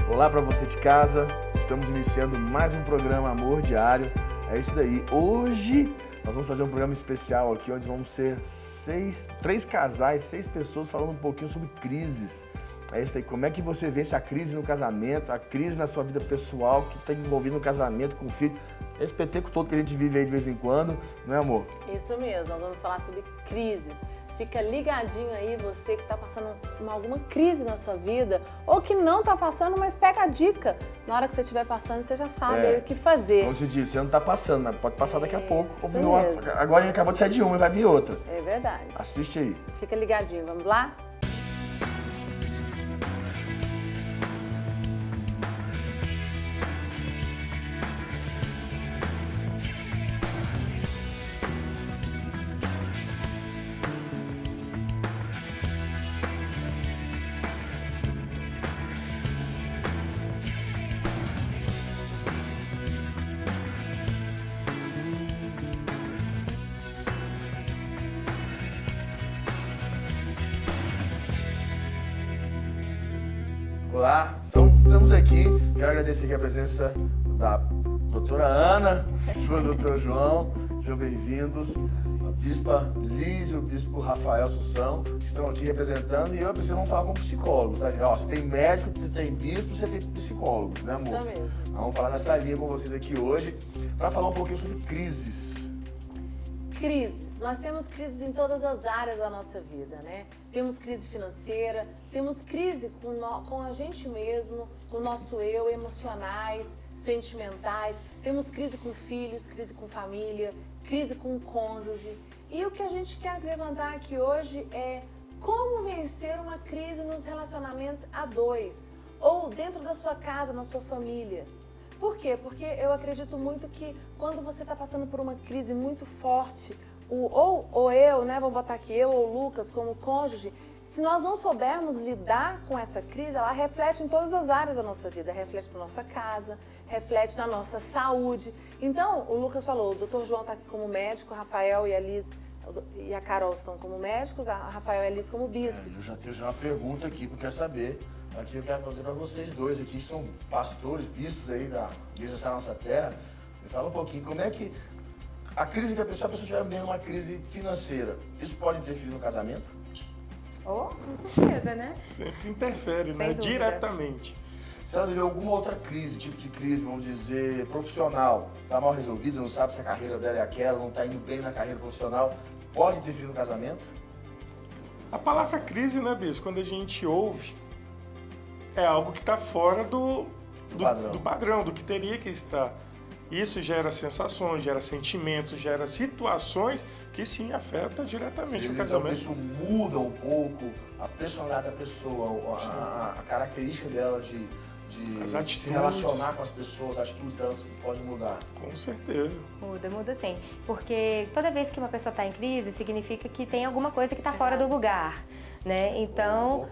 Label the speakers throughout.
Speaker 1: Olá para você de casa, estamos iniciando mais um programa Amor Diário. É isso daí. Hoje nós vamos fazer um programa especial aqui, onde vamos ser três casais, 6 pessoas falando um pouquinho sobre crises. É isso aí. Como é que você vence a crise no casamento, a crise na sua vida pessoal, que está envolvida no casamento, com o filho. Esse peteco todo que a gente vive aí de vez em quando, não é, amor?
Speaker 2: Isso mesmo, nós vamos falar sobre crises. Fica ligadinho aí, você que está passando alguma crise na sua vida, ou que não está passando, mas pega a dica. Na hora que você estiver passando, você já sabe aí o que fazer.
Speaker 1: Como você disse, você não está passando, mas pode passar daqui a pouco.
Speaker 2: Mesmo.
Speaker 1: Agora a gente acabou de sair de uma e vai vir outra.
Speaker 2: É verdade.
Speaker 1: Assiste aí.
Speaker 2: Fica ligadinho, vamos lá?
Speaker 1: Olá, então estamos aqui. Quero agradecer aqui a presença da doutora Ana, esposa do doutor João. Sejam bem-vindos. A bispa Liz e o bispo Rafael Assunção, que estão aqui representando. E eu preciso não falar com psicólogo, tá, gente? Ó, você tem médico, você tem bispo, você tem psicólogo, né, amor?
Speaker 2: Isso mesmo.
Speaker 1: Vamos falar nessa linha com vocês aqui hoje para falar um pouquinho sobre crises.
Speaker 2: Crises. Nós temos crises em todas as áreas da nossa vida, né? Temos crise financeira, temos crise com a gente mesmo, com o nosso eu, emocionais, sentimentais. Temos crise com filhos, crise com família, crise com o cônjuge. E o que a gente quer levantar aqui hoje é como vencer uma crise nos relacionamentos a dois, ou dentro da sua casa, na sua família. Por quê? Porque eu acredito muito que quando você está passando por uma crise muito forte, ou eu, né, vou botar aqui eu ou o Lucas como cônjuge, se nós não soubermos lidar com essa crise, ela reflete em todas as áreas da nossa vida, reflete na nossa casa, reflete na nossa saúde. Então, o Lucas falou, o doutor João está aqui como médico, o Rafael e a Liz e a Carol estão como médicos, a Rafael e a Liz como bispos.
Speaker 1: Eu já tenho uma pergunta aqui, porque eu quero saber. Aqui eu quero perguntar para vocês dois aqui, que são pastores, bispos aí da Igreja da Nossa Terra. Me fala um pouquinho, como é que a crise que a pessoa estiver vivendo uma crise financeira, isso pode interferir no casamento?
Speaker 3: Oh, com certeza, né?
Speaker 4: Sempre interfere,
Speaker 3: Sem
Speaker 4: né?
Speaker 3: dúvida.
Speaker 4: Diretamente.
Speaker 1: Se ela viver alguma outra crise, tipo de crise, vamos dizer, profissional, está mal resolvida, não sabe se a carreira dela é aquela, não está indo bem na carreira profissional, pode interferir no casamento?
Speaker 4: A palavra crise, né, Bispo? Quando a gente ouve, é algo que está fora do padrão, do que teria que estar. Isso gera sensações, gera sentimentos, gera situações que sim afetam diretamente o casamento.
Speaker 1: Isso muda um pouco a personalidade da pessoa, a característica dela de se relacionar com as pessoas, as atitudes delas podem mudar.
Speaker 4: Com certeza.
Speaker 3: Muda sim. Porque toda vez que uma pessoa está em crise, significa que tem alguma coisa que está fora do lugar. Né? Então,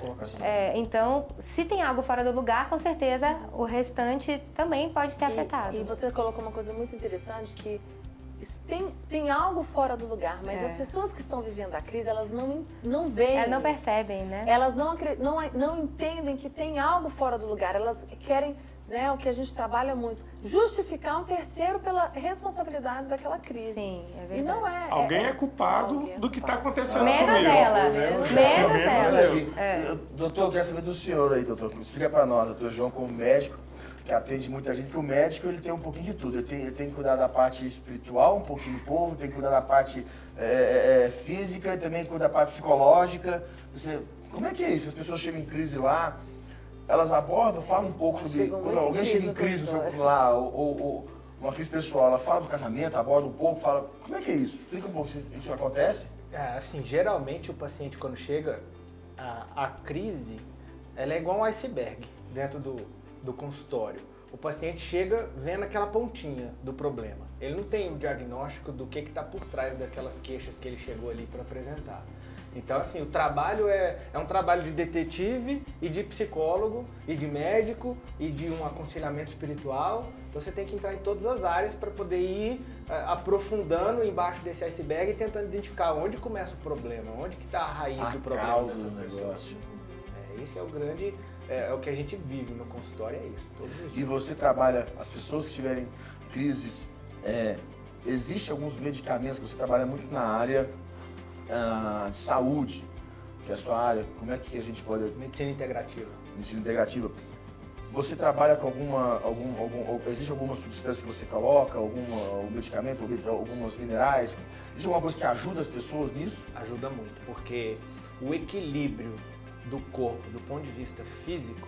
Speaker 3: se tem algo fora do lugar, com certeza o restante também pode ser afetado.
Speaker 2: E você colocou uma coisa muito interessante, que tem algo fora do lugar, mas as pessoas que estão vivendo a crise, elas não veem.
Speaker 3: Elas não percebem, né?
Speaker 2: Elas não entendem que tem algo fora do lugar. Elas querem, né, o que a gente trabalha muito, justificar um terceiro pela responsabilidade daquela crise.
Speaker 3: Sim, é verdade.
Speaker 2: E não é.
Speaker 4: Alguém é culpado do que está acontecendo
Speaker 3: Menos
Speaker 4: comigo.
Speaker 3: ela. Menos
Speaker 4: ela.
Speaker 1: Doutor, eu quero saber do senhor aí, doutor. Explica para nós, doutor João, como médico, que atende muita gente, que o médico ele tem um pouquinho de tudo. Ele tem que cuidar da parte espiritual, um pouquinho do povo, tem que cuidar da parte física e também cuida da parte psicológica. Como é que é isso? As pessoas chegam em crise lá, elas abordam, falam um pouco sobre... Quando alguém chega em crise lá, ou uma crise pessoal, ela fala do casamento, aborda um pouco, fala... Como é que é isso? Explica um pouco se isso acontece.
Speaker 5: Assim, geralmente o paciente quando chega, a crise, ela é igual um iceberg dentro do consultório. O paciente chega vendo aquela pontinha do problema. Ele não tem o diagnóstico do que está por trás daquelas queixas que ele chegou ali para apresentar. Então, assim, o trabalho é um trabalho de detetive e de psicólogo e de médico e de um aconselhamento espiritual. Então, você tem que entrar em todas as áreas para poder ir aprofundando embaixo desse iceberg e tentando identificar onde começa o problema, onde que está a raiz do problema dessas pessoas. Esse é o grande é o que a gente vive no consultório, é isso, todos os dias.
Speaker 1: E você trabalha, as pessoas que tiverem crises, existe alguns medicamentos, que você trabalha muito na área de saúde, que é a sua área, como é que a gente pode...
Speaker 5: Medicina integrativa.
Speaker 1: Medicina integrativa. Você trabalha com existe alguma substância que você coloca, algum medicamento, alguns minerais? Existe alguma coisa que ajuda as pessoas nisso?
Speaker 5: Ajuda muito, porque o equilíbrio do corpo, do ponto de vista físico,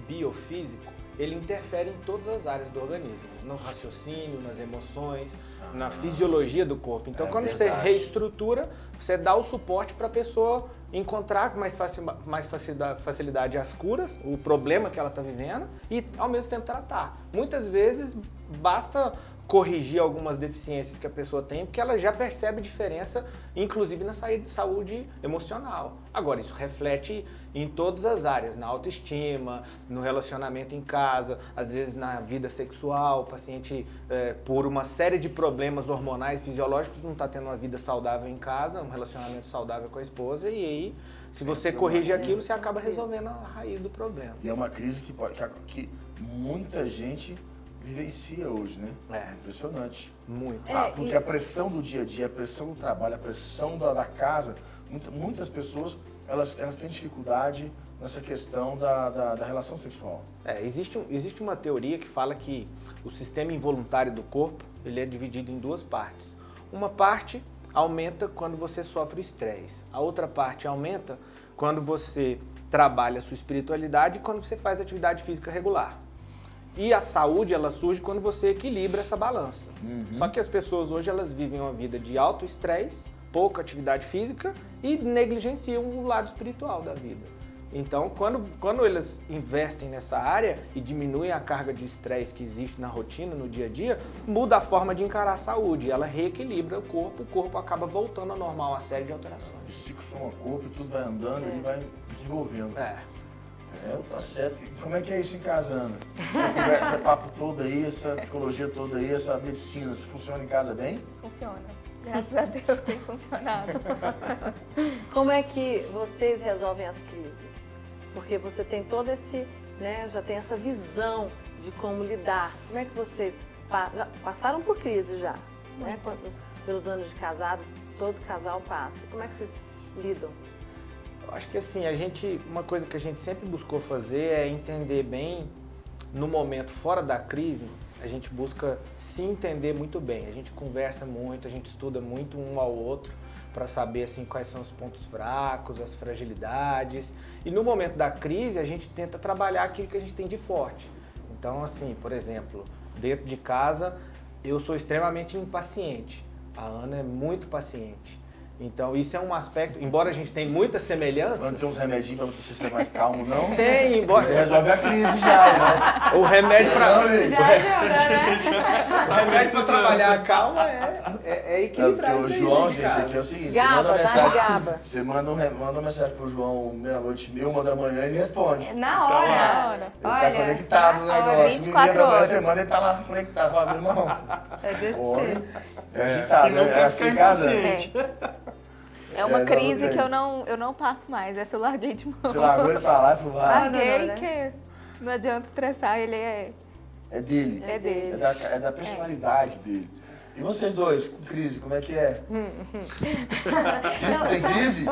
Speaker 5: biofísico, ele interfere em todas as áreas do organismo, no raciocínio, nas emoções, na fisiologia do corpo. Então, quando você reestrutura, você dá o suporte para a pessoa encontrar com mais facilidade as curas, o problema que ela está vivendo e, ao mesmo tempo, tratar. Muitas vezes, basta corrigir algumas deficiências que a pessoa tem, porque ela já percebe diferença, inclusive na saúde emocional. Agora, isso reflete em todas as áreas, na autoestima, no relacionamento em casa, às vezes na vida sexual, o paciente, por uma série de problemas hormonais, fisiológicos, não está tendo uma vida saudável em casa, um relacionamento saudável com a esposa, e aí, se você corrige aquilo, você acaba resolvendo a raiz do problema.
Speaker 1: E é uma crise que muita gente vivencia hoje, né? Impressionante.
Speaker 5: Muito.
Speaker 1: Porque a pressão do dia a dia, a pressão do trabalho, a pressão da casa, muitas pessoas elas têm dificuldade nessa questão da relação sexual.
Speaker 5: Existe uma teoria que fala que o sistema involuntário do corpo ele é dividido em duas partes. Uma parte aumenta quando você sofre estresse. A outra parte aumenta quando você trabalha a sua espiritualidade e quando você faz atividade física regular. E a saúde, ela surge quando você equilibra essa balança. Só que as pessoas hoje, elas vivem uma vida de alto estresse, pouca atividade física e negligenciam o lado espiritual da vida. Então, quando elas investem nessa área e diminuem a carga de estresse que existe na rotina, no dia a dia, muda a forma de encarar a saúde. Ela reequilibra o corpo acaba voltando ao normal, uma série de alterações.
Speaker 1: O ciclo soma corpo e tudo vai andando e vai desenvolvendo. Tá certo. E como é que é isso em casa, Ana? Essa conversa, esse papo todo aí, essa psicologia toda aí, essa medicina, isso funciona em casa bem?
Speaker 6: Funciona. Graças a Deus tem funcionado.
Speaker 2: Como é que vocês resolvem as crises? Porque você tem todo esse, né, já tem essa visão de como lidar. Como é que vocês já passaram por crise já, né? Pelos anos de casado, todo casal passa. Como é que vocês lidam?
Speaker 5: Eu acho que assim, uma coisa que a gente sempre buscou fazer é entender bem, no momento fora da crise, a gente busca se entender muito bem. A gente conversa muito, a gente estuda muito um ao outro para saber assim, quais são os pontos fracos, as fragilidades. E no momento da crise, a gente tenta trabalhar aquilo que a gente tem de forte. Então, assim, por exemplo, dentro de casa, eu sou extremamente impaciente. A Ana é muito paciente. Então, isso é um aspecto, embora a gente tenha muitas semelhanças...
Speaker 1: Não tem uns remedinhos pra você ser mais calmo, não?
Speaker 5: Tem, embora...
Speaker 1: Você resolve a crise já, né?
Speaker 5: O remédio para...
Speaker 3: Já ajuda, né?
Speaker 5: O remédio para trabalhar a calma é equilibrar
Speaker 1: Porque o
Speaker 5: isso aí,
Speaker 1: João,
Speaker 5: né,
Speaker 1: gente,
Speaker 5: cara?
Speaker 1: aqui é o seguinte,
Speaker 2: Gaba, Gaba.
Speaker 1: Você manda uma mensagem pro João meia-noite, 1h, ele responde.
Speaker 3: Na hora.
Speaker 6: Na hora.
Speaker 1: Ele tá conectado no
Speaker 3: na hora,
Speaker 1: negócio.
Speaker 6: 24
Speaker 1: da
Speaker 6: horas.
Speaker 1: semana ele tá lá conectado. Fala, meu irmão,
Speaker 3: É desse
Speaker 1: homem,
Speaker 3: jeito.
Speaker 1: é agitado,
Speaker 4: E não
Speaker 1: é
Speaker 4: quer
Speaker 1: assim,
Speaker 4: ficar
Speaker 1: casa.
Speaker 4: impaciente.
Speaker 6: É uma
Speaker 1: não
Speaker 6: crise
Speaker 1: tem.
Speaker 6: que eu não passo mais. Essa eu larguei de mão.
Speaker 1: Você largou ele pra lá e falou,
Speaker 6: Larguei
Speaker 3: não, né?
Speaker 6: que não adianta estressar, ele é
Speaker 1: dele.
Speaker 6: dele.
Speaker 1: É da personalidade dele. E vocês dois, com crise, como é que é? Bispo tem crise?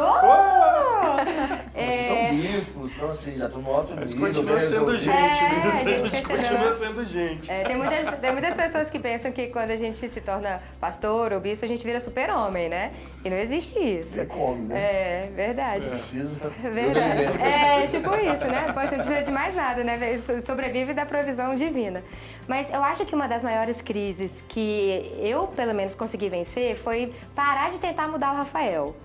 Speaker 1: Vocês são bispos, então assim, já estão no alto nível.
Speaker 4: Mas continua
Speaker 1: bem
Speaker 4: sendo
Speaker 1: resolvido.
Speaker 4: gente,
Speaker 3: É,
Speaker 4: viu? A
Speaker 3: gente,
Speaker 4: gente
Speaker 3: entendeu?
Speaker 4: continua sendo gente.
Speaker 3: Tem muitas pessoas que pensam que quando a gente se torna pastor ou bispo, a gente vira super-homem, né? E não existe isso.
Speaker 1: Você come, né?
Speaker 3: É, verdade.
Speaker 1: Precisa.
Speaker 3: Verdade. É tipo isso, né? Poxa, não precisa de mais nada, né? Sobrevive da provisão divina. Mas eu acho que uma das maiores crises que eu, pelo menos, consegui vencer foi parar de tentar mudar o Rafael.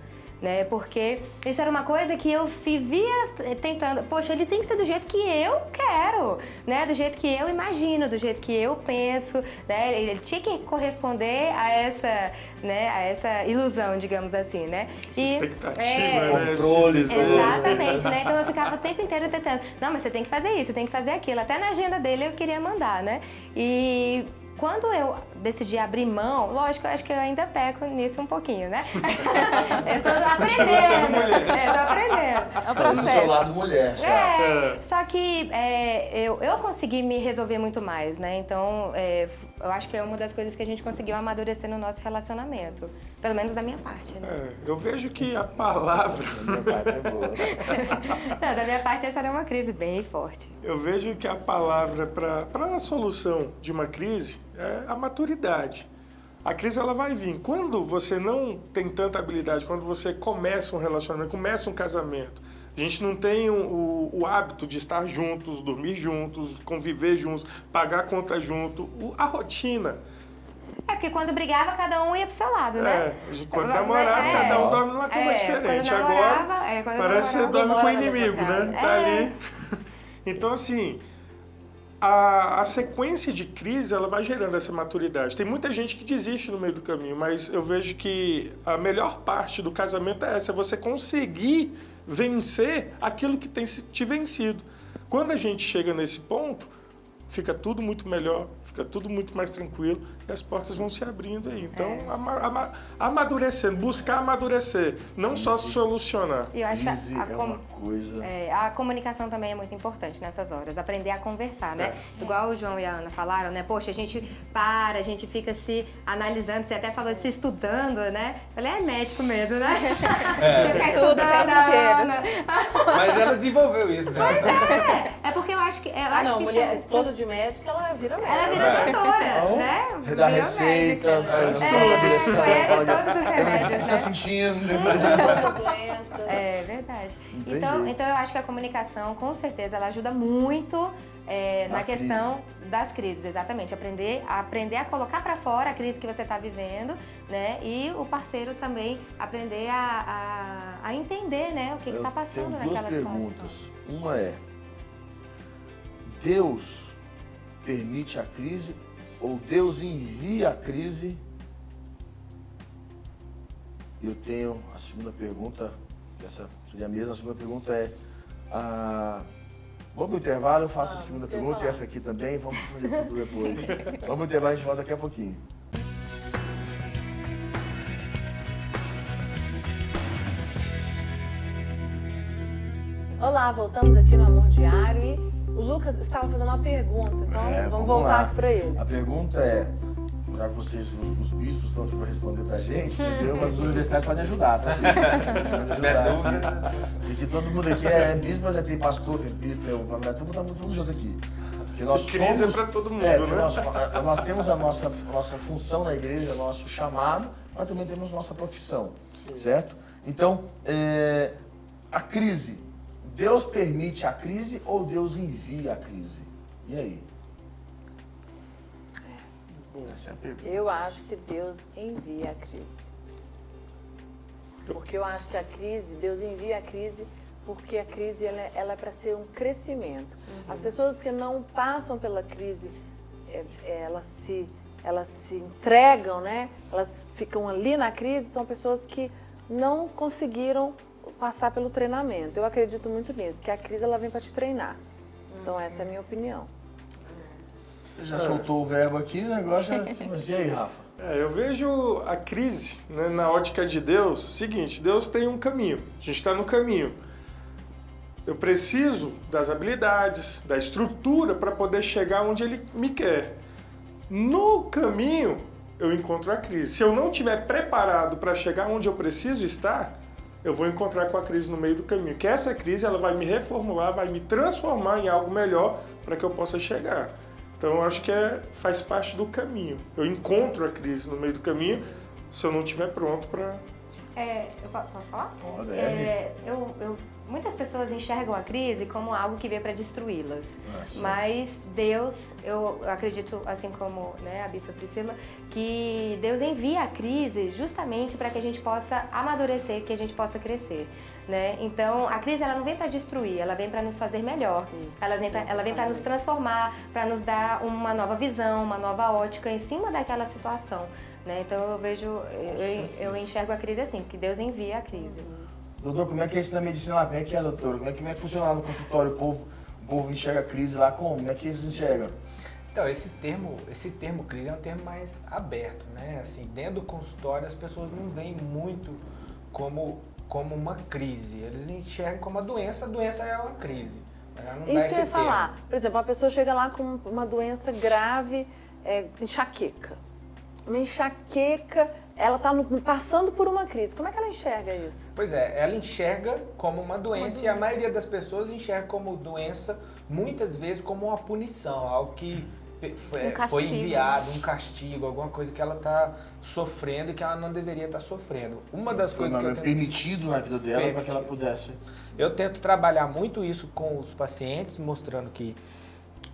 Speaker 3: Né? Porque isso era uma coisa que eu vivia tentando, poxa, ele tem que ser do jeito que eu quero, né? Do jeito que eu imagino, do jeito que eu penso, né? Ele tinha que corresponder a essa, né? A essa ilusão, digamos assim, né?
Speaker 4: Essa expectativa, né? Esse
Speaker 1: Controle.
Speaker 4: desejo.
Speaker 3: Exatamente, né? Então eu ficava o tempo inteiro tentando, não, mas você tem que fazer isso, você tem que fazer aquilo. Até na agenda dele eu queria mandar, né? E Quando eu decidi abrir mão, lógico, eu acho que eu ainda peco nisso um pouquinho, né? Eu tô aprendendo. Tô aprendendo.
Speaker 6: É um
Speaker 1: Mas do seu
Speaker 6: processo.
Speaker 1: lado mulher, já.
Speaker 3: Só que eu consegui me resolver muito mais, né? Então, eu acho que é uma das coisas que a gente conseguiu amadurecer no nosso relacionamento. Pelo menos da minha parte, né?
Speaker 4: Eu vejo que a palavra...
Speaker 1: A minha parte é boa.
Speaker 3: Não, da minha parte, essa era uma crise bem forte.
Speaker 4: Eu vejo que a palavra para a solução de uma crise é a maturidade. A crise ela vai vir. Quando você não tem tanta habilidade, quando você começa um relacionamento, começa um casamento, a gente não tem o hábito de estar juntos, dormir juntos, conviver juntos, pagar conta junto, a rotina.
Speaker 3: Porque quando brigava, cada um ia pro seu lado, né?
Speaker 4: Quando namorava, cada um dorme numa cama diferente. Agora, parece que você dorme com o inimigo, né? Tá ali. Então, assim, a sequência de crise, ela vai gerando essa maturidade. Tem muita gente que desiste no meio do caminho, mas eu vejo que a melhor parte do casamento é essa, é você conseguir vencer aquilo que tem te vencido. Quando a gente chega nesse ponto, fica tudo muito melhor, fica tudo muito mais tranquilo e as portas vão se abrindo aí. Então, amadurecendo, buscar amadurecer, não só solucionar.
Speaker 3: E eu acho que
Speaker 1: Crise é uma coisa...
Speaker 3: a comunicação também é muito importante nessas horas, aprender a conversar, né? Igual o João e a Ana falaram, né? Poxa, a gente fica se analisando, você até falou se estudando, né? Eu falei, é médico mesmo, né? Você fica estudando a Ana.
Speaker 5: Mas ela desenvolveu isso, né?
Speaker 3: É porque eu acho que...
Speaker 2: Não, mulher, esposa de médico, ela vira médica.
Speaker 3: Ela vira doutora, né?
Speaker 1: Dá
Speaker 3: Virou
Speaker 1: receita,
Speaker 3: médica.
Speaker 1: faz
Speaker 3: Conhece todos os
Speaker 1: o que
Speaker 3: remédios,
Speaker 1: você está
Speaker 3: né?
Speaker 1: sentindo.
Speaker 2: Todas as doenças.
Speaker 3: É verdade.
Speaker 1: tem
Speaker 3: Então
Speaker 1: jeito.
Speaker 3: eu acho que a comunicação, com certeza, ela ajuda muito na
Speaker 1: Na
Speaker 3: questão das crises, exatamente. Aprender a colocar para fora a crise que você está vivendo, né? E o parceiro também aprender a entender, né? O que está passando
Speaker 1: tenho duas
Speaker 3: naquela
Speaker 1: perguntas.
Speaker 3: situação.
Speaker 1: Uma é, Deus permite a crise ou Deus envia a crise? Eu tenho a segunda pergunta, essa seria a mesma. A segunda pergunta é, vamos pro intervalo, eu faço a segunda pergunta e essa aqui também, vamos fazer tudo depois. Vamos pro intervalo, a gente volta daqui a pouquinho.
Speaker 2: Olá, voltamos aqui no Amor Diário e o Lucas estava fazendo uma pergunta, então vamos voltar
Speaker 1: lá.
Speaker 2: aqui para ele.
Speaker 1: A pergunta é, já que vocês, os bispos, estão aqui para responder pra gente, entendeu? Mas os universitários podem ajudar, tá, gente? Podem ajudar. E que todo mundo aqui é bispo, mas tem pastor, tem bispo, estamos juntos aqui. Porque nós
Speaker 4: Crise
Speaker 1: somos,
Speaker 4: é para todo mundo,
Speaker 1: né? Nós temos a nossa função na igreja, nosso chamado, mas também temos nossa profissão, certo? Então, a crise, Deus permite a crise ou Deus envia a crise? E aí? Essa é a pergunta.
Speaker 2: Eu acho que Deus envia a crise. Porque eu acho que a crise, Deus envia a crise porque a crise ela é para ser um crescimento. As pessoas que não passam pela crise, elas se entregam, né? Elas ficam ali na crise, são pessoas que não conseguiram passar pelo treinamento. Eu acredito muito nisso, que a crise ela vem para te treinar. Então essa é a minha opinião.
Speaker 1: Você já soltou o verbo aqui, o negócio já... Mas e aí, Rafa?
Speaker 4: Eu vejo a crise, né, na ótica de Deus, seguinte, Deus tem um caminho, a gente está no caminho. Eu preciso das habilidades, da estrutura para poder chegar onde Ele me quer. No caminho, eu encontro a crise. Se eu não estiver preparado para chegar onde eu preciso estar, eu vou encontrar com a crise no meio do caminho. Que essa crise ela vai me reformular, vai me transformar em algo melhor para que eu possa chegar. Então, eu acho que faz parte do caminho. Eu encontro a crise no meio do caminho se eu não estiver pronto para...
Speaker 3: Eu posso falar?
Speaker 1: Deve.
Speaker 3: Muitas pessoas enxergam a crise como algo que veio para destruí-las.
Speaker 1: Sim.
Speaker 3: Mas Deus, eu acredito, assim como, né, a Bispa Priscila, que Deus envia a crise justamente para que a gente possa amadurecer, que a gente possa crescer. Né? Então, a crise ela não vem para destruir, ela vem para nos fazer melhor.
Speaker 2: Isso,
Speaker 3: ela vem para nos transformar, para nos dar uma nova visão, uma nova ótica em cima daquela situação. Né? Então, eu enxergo a crise assim, que Deus envia a crise.
Speaker 1: Doutor, como é que é isso na medicina lá? Como é que é, doutor? Como é que funciona lá no consultório? O povo enxerga a crise lá como? Como é que eles enxergam?
Speaker 5: Então, esse termo crise é um termo mais aberto, né? Assim, dentro do consultório as pessoas não veem muito como uma crise. Eles enxergam como a doença é uma crise. Ela não dá
Speaker 2: Isso que
Speaker 5: esse
Speaker 2: eu ia
Speaker 5: termo.
Speaker 2: falar. Por exemplo, a pessoa chega lá com uma doença grave, enxaqueca. Uma enxaqueca, ela está passando por uma crise. Como é que ela enxerga isso?
Speaker 5: Pois é, ela enxerga como uma doença e a maioria das pessoas enxerga como doença, muitas vezes como uma punição, algo que foi enviado, um castigo, alguma coisa que ela está sofrendo e que ela não deveria estar sofrendo. Uma das coisas que eu tento...
Speaker 1: permitido na vida dela para que ela pudesse.
Speaker 5: Eu tento trabalhar muito isso com os pacientes, mostrando que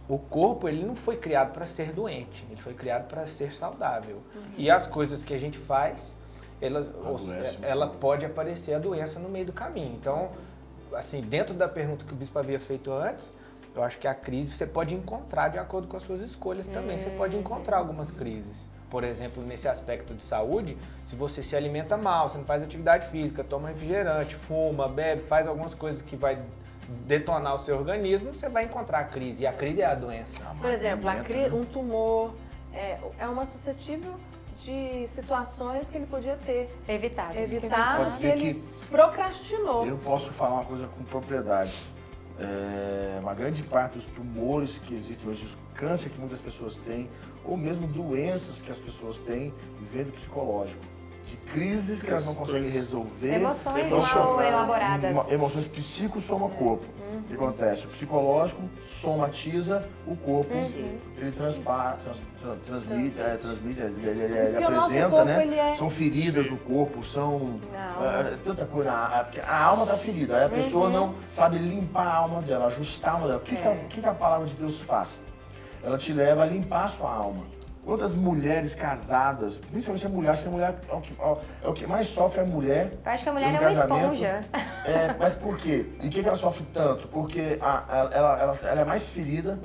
Speaker 5: o corpo ele não foi criado para ser doente, ele foi criado para ser saudável. E as coisas que a gente faz, ela pode aparecer a doença no meio do caminho. Então, assim, dentro da pergunta que o bispo havia feito antes, eu acho que a crise você pode encontrar de acordo com as suas escolhas também. Você pode encontrar algumas crises. Por exemplo, nesse aspecto de saúde, se você se alimenta mal, você não faz atividade física, toma refrigerante, fuma, bebe, faz algumas coisas que vai detonar o seu organismo, você vai encontrar a crise. E a crise é a doença.
Speaker 2: Por exemplo, um tumor é uma suscetível de situações que ele podia ter
Speaker 3: Evitado.
Speaker 1: Pode
Speaker 2: que
Speaker 1: ver
Speaker 2: ele procrastinou.
Speaker 1: Eu posso falar uma coisa com propriedade. Uma grande parte dos tumores que existem hoje, o câncer que muitas pessoas têm, ou mesmo doenças que as pessoas têm, vem do psicológico. De crises que elas não conseguem resolver.
Speaker 3: Emoções mal elaboradas.
Speaker 1: Emoções psico-soma-corpo. O que acontece? O psicológico somatiza o corpo, ele transmite, ele
Speaker 2: Porque o nosso
Speaker 1: apresenta,
Speaker 2: corpo,
Speaker 1: né?
Speaker 2: ele é...
Speaker 1: São feridas no corpo, são tanta coisa. A alma está ferida, aí a pessoa não sabe limpar a alma dela, ajustar a alma dela. O que a palavra de Deus faz? Ela te leva a limpar a sua alma. Quantas mulheres casadas, principalmente a mulher, acho que a mulher é o que mais sofre a mulher.
Speaker 3: Eu acho que a mulher
Speaker 1: no
Speaker 3: é uma
Speaker 1: casamento.
Speaker 3: esponja.
Speaker 1: Mas por quê? E o que ela sofre tanto? Porque ela é mais ferida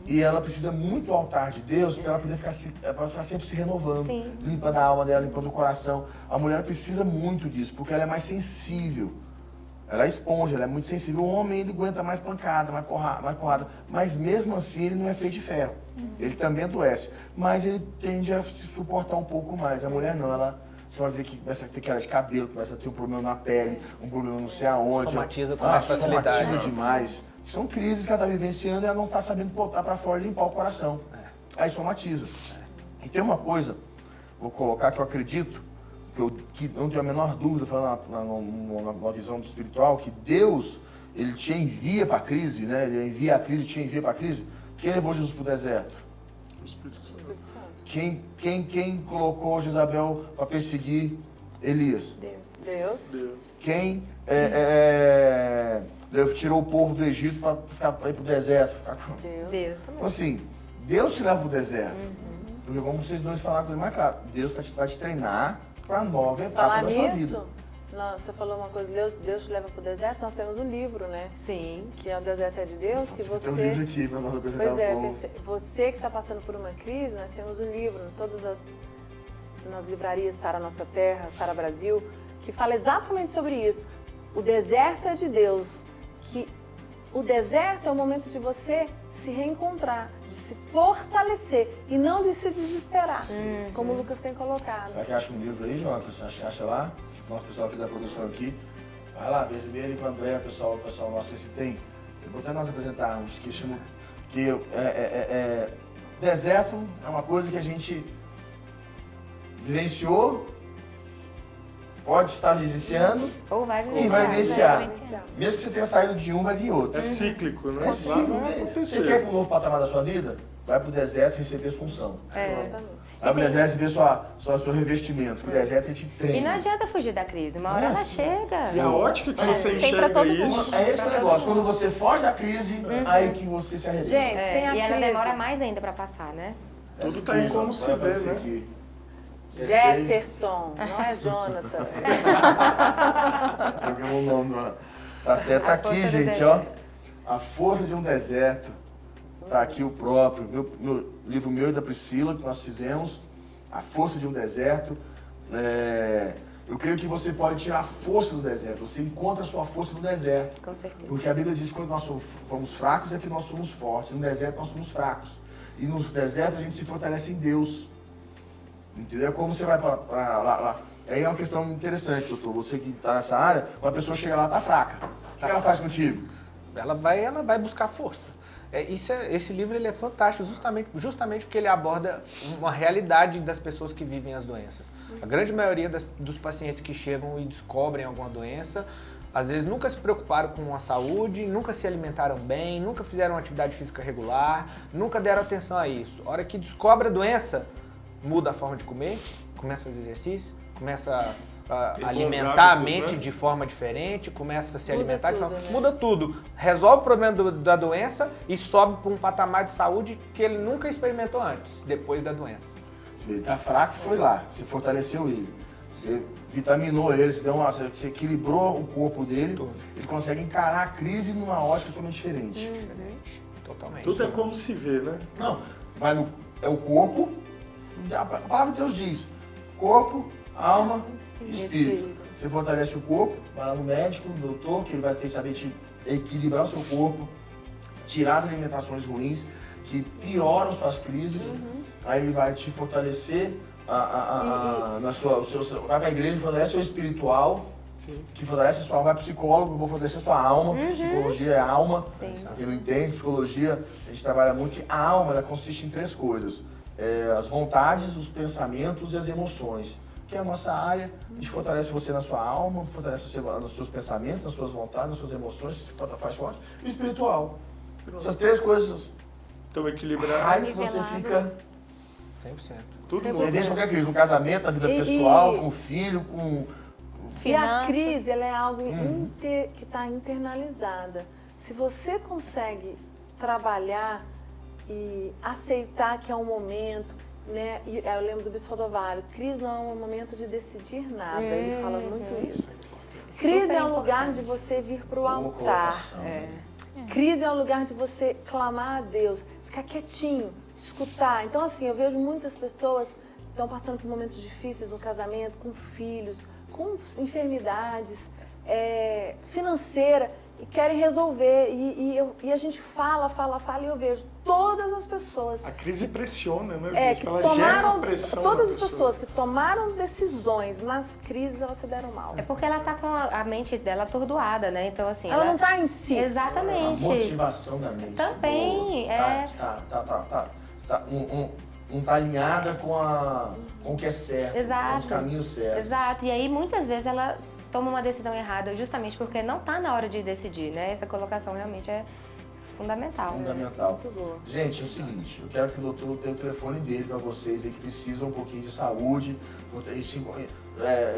Speaker 1: e ela precisa muito do altar de Deus para ela poder ficar sempre se renovando, limpando a alma dela, limpando o coração. A mulher precisa muito disso, porque ela é mais sensível. Ela é esponja, ela é muito sensível. O homem ele aguenta mais pancada, mais porrada. Mas mesmo assim ele não é feito de ferro. Ele também adoece. Mas ele tende a se suportar um pouco mais. A mulher não, você vai ver que começa a ter queda de cabelo, começa a ter um problema na pele, um problema não sei aonde.
Speaker 5: Somatiza com mais facilidade.
Speaker 1: Somatiza demais. São crises que ela está vivenciando e ela não está sabendo botar para fora e limpar o coração. Aí somatiza. E tem uma coisa, vou colocar que eu acredito, que não tenho a menor dúvida, falando na visão do espiritual, que Deus, ele te envia para a crise, né? Ele envia a crise, te envia para a crise. Quem levou Jesus para o deserto?
Speaker 4: O Espírito Santo.
Speaker 1: Quem colocou Jezabel para perseguir Elias?
Speaker 2: Deus.
Speaker 1: Quem tirou o povo do Egito para ir para o deserto?
Speaker 2: Deus.
Speaker 1: Então assim, Deus te leva para o deserto. Porque como vocês dois falaram com ele mais claro, Deus vai te treinar para a nova etapa da sua vida.
Speaker 2: Você falou uma coisa, Deus te leva para o deserto, nós temos um livro, né?
Speaker 3: Sim.
Speaker 2: Que é o Deserto é de Deus, que você...
Speaker 1: Tem um livro aqui para nós apresentar
Speaker 2: Pois é,
Speaker 1: o povo.
Speaker 2: você que está passando por uma crise, nós temos um livro nas livrarias Sara Nossa Terra, Sara Brasil, que fala exatamente sobre isso. O deserto é de Deus, que o deserto é o momento de você se reencontrar, de se fortalecer e não de se desesperar, como o Lucas tem colocado.
Speaker 1: Será que acha um livro aí, João? Você acha lá? O nosso pessoal aqui da produção aqui. Vai lá, vê ali com o André, o pessoal nosso, vê se tem. Importante nós apresentarmos, que chama... Deserto é uma coisa que a gente vivenciou, pode estar vivenciando
Speaker 3: Ou vai
Speaker 1: e vai vivenciar.
Speaker 3: vivenciar.
Speaker 1: Mesmo que você tenha saído de um, vai vir outro.
Speaker 4: É cíclico, né?
Speaker 1: É cíclico.
Speaker 4: Vai acontecer.
Speaker 1: Você quer ir para um novo patamar da sua vida? Vai para o deserto receber função.
Speaker 2: Exatamente.
Speaker 1: Vai para o deserto receber seu revestimento. O deserto ele te treina.
Speaker 3: E não adianta fugir da crise, uma hora ela chega.
Speaker 4: E a ótica que você
Speaker 6: Tem pra
Speaker 4: enxerga
Speaker 6: todo mundo.
Speaker 4: isso...
Speaker 1: É esse o negócio. Quando você foge da crise, aí que você se arrebenta.
Speaker 2: Gente, tem a
Speaker 3: E ela
Speaker 2: crise.
Speaker 3: demora mais ainda pra passar, né?
Speaker 4: Tudo tá em como se vê, né?
Speaker 2: Jefferson, não é Jonathan.
Speaker 1: Trocamos o nome lá. Tá certo, tá
Speaker 3: A
Speaker 1: aqui,
Speaker 3: força do
Speaker 1: gente, ó.
Speaker 3: deserto.
Speaker 1: A Força de um Deserto. Tá aqui o próprio, livro meu e da Priscila, que nós fizemos. A Força de um Deserto. Eu creio que você pode tirar a força do deserto. Você encontra a sua força no deserto.
Speaker 3: Com certeza.
Speaker 1: Porque a Bíblia diz que quando nós somos fracos é que nós somos fortes. No deserto nós somos fracos. E no deserto a gente se fortalece em Deus. Entendeu? Como você vai para lá. Aí é uma questão interessante, doutor. Você que está nessa área, uma pessoa chega lá e está fraca. O que ela faz contigo?
Speaker 5: Ela vai buscar força. Esse livro ele é fantástico justamente porque ele aborda uma realidade das pessoas que vivem as doenças. A grande maioria dos pacientes que chegam e descobrem alguma doença, às vezes nunca se preocuparam com a saúde, nunca se alimentaram bem, nunca fizeram atividade física regular, nunca deram atenção a isso. A hora que descobre a doença, muda a forma de comer, começa a fazer exercício, começa a alimentar a mente, né, de forma diferente, começa a se alimentar de forma... Muda tudo. Resolve o problema da doença e sobe para um patamar de saúde que ele nunca experimentou antes, depois da doença.
Speaker 1: Ele está fraco, foi lá, você fortaleceu ele. Você vitaminou ele, você equilibrou o corpo dele, ele consegue encarar a crise numa ótica totalmente diferente.
Speaker 5: Totalmente.
Speaker 4: Tudo é como se vê, né?
Speaker 1: Não, é o corpo, a palavra de Deus diz, corpo, alma e espírito. Você fortalece o corpo, vai lá no médico, no doutor, que ele vai saber te equilibrar o seu corpo, tirar as alimentações ruins, que pioram suas crises, aí ele vai te fortalecer vai pra igreja, fortalece o espiritual, sim, que fortalece a sua alma, vai pro psicólogo, vou fortalecer a sua alma, psicologia é alma, quem não entende, psicologia, a gente trabalha muito, a alma ela consiste em 3 coisas, as vontades, os pensamentos e as emoções, que é a nossa área, a gente fortalece você na sua alma, fortalece você nos seus pensamentos, nas suas vontades, nas suas emoções, faz forte, e o espiritual. Essas 3 coisas
Speaker 4: estão equilibradas.
Speaker 1: Aí você fica
Speaker 5: 100%.
Speaker 1: Tudo você vence qualquer crise, no casamento, na vida pessoal, com o filho, com...
Speaker 2: E a crise, ela é algo que está internalizada. Se você consegue trabalhar e aceitar que é um momento, né? Eu lembro do Bispo do Vale, crise não é um momento de decidir nada. Ele fala muito isso. Crise é um lugar de você vir para o altar. Crise é um lugar de você clamar a Deus, ficar quietinho, escutar. Então, assim, eu vejo muitas pessoas que estão passando por momentos difíceis no casamento, com filhos, com enfermidades, financeira, e querem resolver. E a gente fala, e eu vejo todas as pessoas...
Speaker 4: A crise pressiona, né?
Speaker 2: Ela gera uma pressão. Todas as pessoas que tomaram decisões nas crises, elas se deram mal.
Speaker 3: É porque ela tá com a mente dela atordoada, né? Então, assim...
Speaker 2: Ela não tá em si.
Speaker 3: Exatamente.
Speaker 1: A motivação da mente.
Speaker 3: Também,
Speaker 1: Não tá alinhada com o que é certo, com os caminhos certos.
Speaker 3: Exato. E aí, muitas vezes, ela toma uma decisão errada justamente porque não tá na hora de decidir, né? Essa colocação realmente é fundamental.
Speaker 1: Fundamental. Gente, é o seguinte, eu quero que o doutor tenha o telefone dele para vocês aí que precisam um pouquinho de saúde,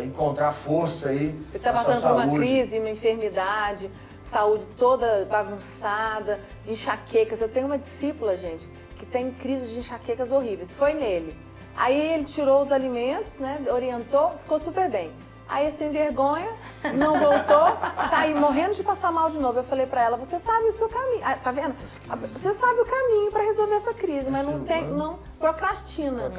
Speaker 1: encontrar força aí.
Speaker 2: Você está passando por uma crise, uma enfermidade, saúde toda bagunçada, enxaquecas. Eu tenho uma discípula, gente, que tem crise de enxaquecas horríveis. Foi nele. Aí ele tirou os alimentos, né? Orientou, ficou super bem. Aí, sem vergonha, não voltou, tá aí morrendo de passar mal de novo. Eu falei pra ela, você sabe o seu caminho, tá vendo? Você sabe o caminho pra resolver essa crise, mas não procrastina.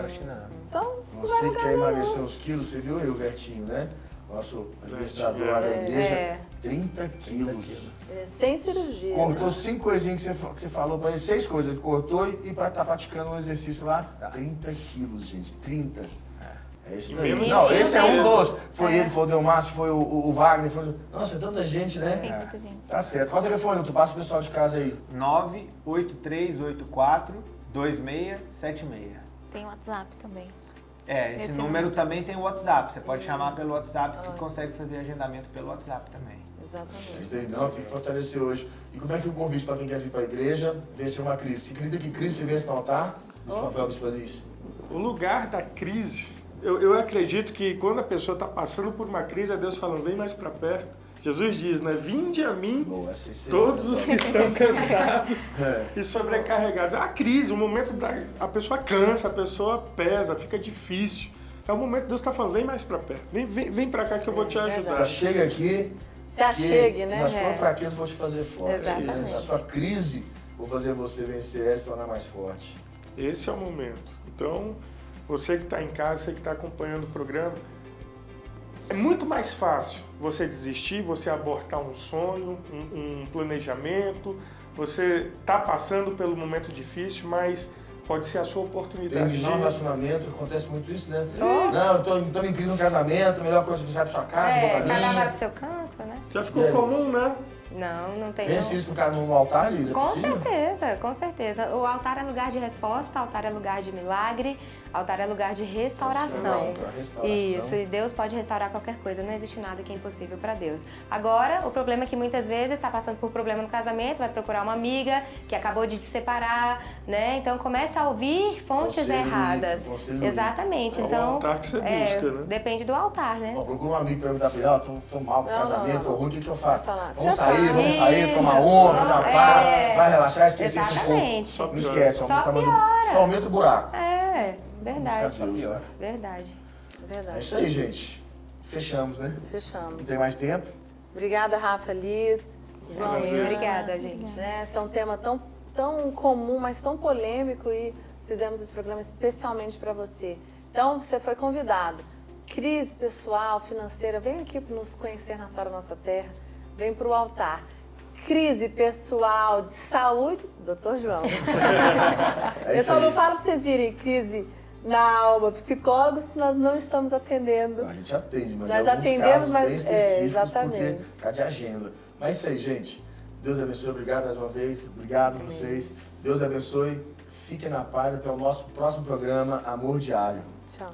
Speaker 2: Então,
Speaker 1: você quer emagrecer uns quilos, você viu aí o Vertinho, né? Nosso administrador lá da igreja, 30 quilos.
Speaker 2: Sem cirurgia.
Speaker 1: Cortou 5 coisinhas que você falou pra ele, 6 coisas. Ele cortou e tá praticando um exercício lá, 30 quilos, gente, 30. É isso aí. Não, esse é um dos. Foi ele, foi o Delmárcio, foi o Wagner. Nossa, é tanta gente, né?
Speaker 6: Tem muita gente.
Speaker 1: Tá certo. Qual o telefone? Tu passa o pessoal de casa aí.
Speaker 5: 98384-2676.
Speaker 6: Tem WhatsApp também.
Speaker 5: Esse número também tem o WhatsApp. Você pode chamar pelo WhatsApp que consegue fazer agendamento pelo WhatsApp também.
Speaker 2: Exatamente.
Speaker 1: Não, tem que fortalecer hoje. E como é que é o convite para quem quer vir para a igreja vencer uma crise? Se acredita que crise se vence no altar?
Speaker 4: O lugar da crise... Eu acredito que quando a pessoa está passando por uma crise, é Deus falando, vem mais para perto. Jesus diz, né? Vinde a mim, todos os que estão cansados e sobrecarregados. A crise, o momento a pessoa cansa, a pessoa pesa, fica difícil. É o momento que Deus está falando, vem mais para perto. Vem para cá que eu vou te ajudar.
Speaker 1: Chega aqui.
Speaker 2: Se achegue, né?
Speaker 1: Na sua fraqueza eu vou te fazer forte.
Speaker 2: Exatamente.
Speaker 1: Na sua crise, vou fazer você vencer e se tornar mais forte.
Speaker 4: Esse é o momento. Então... Você que está em casa, você que está acompanhando o programa, é muito mais fácil você desistir, você abortar um sonho, um planejamento, você está passando pelo momento difícil, mas Pode ser a sua oportunidade de...
Speaker 1: Terminar um relacionamento, acontece muito isso, né? Não, eu tô em crise no casamento, a melhor coisa que você vai pra sua casa, vou pra
Speaker 3: cada um vai
Speaker 1: minha.
Speaker 3: pro seu canto, né?
Speaker 4: Já ficou comum, né?
Speaker 3: Não tem
Speaker 1: Vence
Speaker 3: não.
Speaker 1: isso no altar, Liz? É
Speaker 3: Com
Speaker 1: possível?
Speaker 3: certeza, com certeza. O altar é lugar de resposta, altar é lugar de milagre, altar é lugar de restauração.
Speaker 1: Restauração.
Speaker 3: Isso, e Deus pode restaurar qualquer coisa, não existe nada que é impossível para Deus. Agora, o problema é que muitas vezes está passando por problema no casamento, vai procurar uma amiga que acabou de se separar, né? Então começa a ouvir fontes
Speaker 1: Conselho
Speaker 3: erradas.
Speaker 1: conselho
Speaker 3: Exatamente.
Speaker 4: É o
Speaker 3: Então,
Speaker 4: altar que você busca, né?
Speaker 3: depende do altar, né?
Speaker 1: Ó, procura um amigo e perguntar pra ele, ó, tô mal com o
Speaker 2: Não,
Speaker 1: casamento, tô
Speaker 2: não.
Speaker 1: ruim, o que eu faço?
Speaker 2: Vai falar,
Speaker 1: Vamos
Speaker 2: separa.
Speaker 1: sair, tomar uma,
Speaker 3: Isso,
Speaker 1: safar,
Speaker 3: é.
Speaker 1: vai relaxar, esquecer isso um pouco.
Speaker 3: Exatamente.
Speaker 4: Só
Speaker 1: Não esquece,
Speaker 3: Só
Speaker 1: aumenta,
Speaker 3: piora.
Speaker 1: só aumenta o buraco.
Speaker 3: Verdade.
Speaker 1: Busca Deus, né?
Speaker 3: Verdade.
Speaker 1: É
Speaker 2: Verdade.
Speaker 1: isso aí, gente. Fechamos, né? Não
Speaker 2: Fechamos.
Speaker 1: tem mais tempo?
Speaker 2: Obrigada, Rafa, Liz, João.
Speaker 4: Prazer.
Speaker 3: Obrigada, gente.
Speaker 2: Né? Esse é um tema tão comum, mas tão polêmico e fizemos esse programa especialmente para você. Então, você foi convidado. Crise pessoal, financeira, vem aqui nos conhecer na Sara Nossa Terra, vem para o altar. Crise pessoal, de saúde, doutor João.
Speaker 1: É
Speaker 2: Eu
Speaker 1: isso
Speaker 2: só
Speaker 1: aí.
Speaker 2: não falo para vocês virem crise na alma, psicólogos que nós não estamos atendendo.
Speaker 1: A gente atende, mas
Speaker 2: Nós
Speaker 1: em alguns
Speaker 2: atendemos,
Speaker 1: casos
Speaker 2: mas-
Speaker 1: bem específicos,
Speaker 2: exatamente.
Speaker 1: porque tá de agenda. Mas é isso aí, gente. Deus abençoe, obrigado mais uma vez, obrigado a vocês. Deus abençoe, fiquem na paz, até o nosso próximo programa, Amor Diário.
Speaker 2: Tchau.